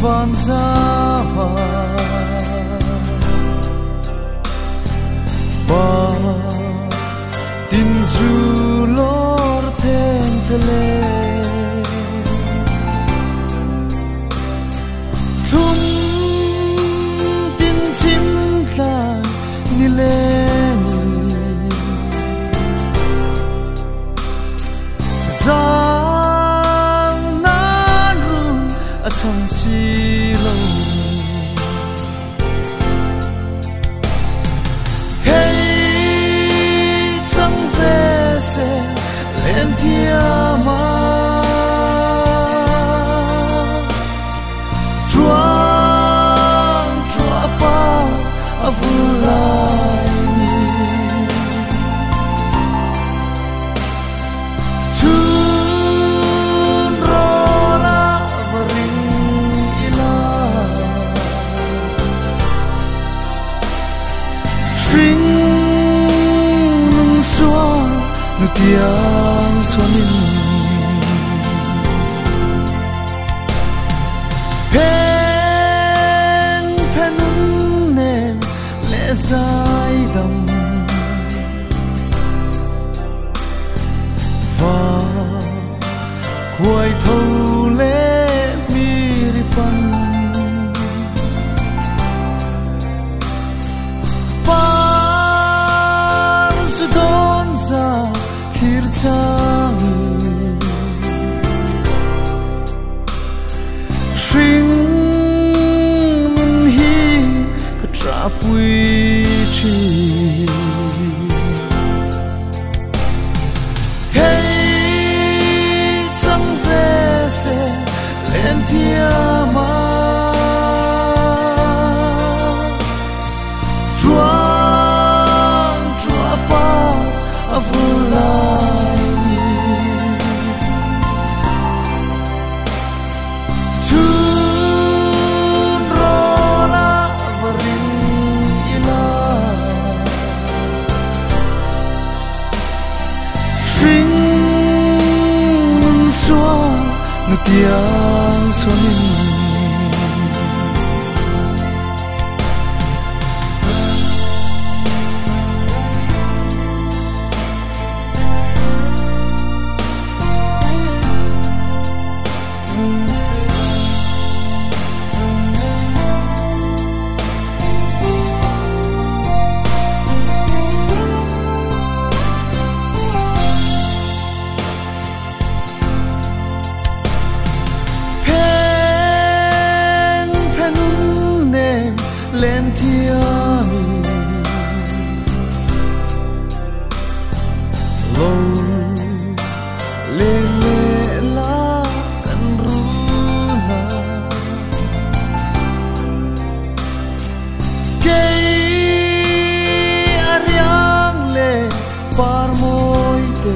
van zava ba tin zu lor tengkele thum tin chim tla ni lengi zang nan run a chang si lo hey sang ve se len tia ma chuan chua pa a vulai ni chun ro la varing ila string nung sua nu tiang chuanin sai đầm và quay thâu lệ mi ri pan pan su don za thir changi shring hi ka trapui se len tia ma chuan chua pa a vulai ni chun ro la varing ila string sua nu tiang chuanin len tia mi lo le le la kan ru na ke ariang le par moi te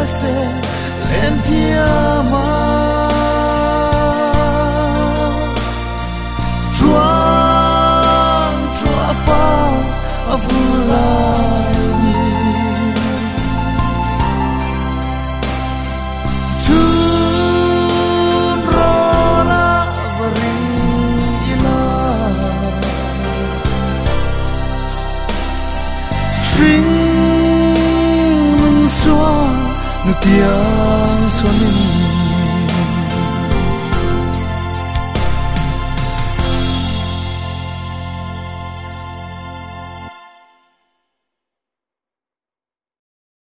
se len tia ma chuan chua pa a vulai ni chun ro la varing ila string nung sua nu tiang chuanin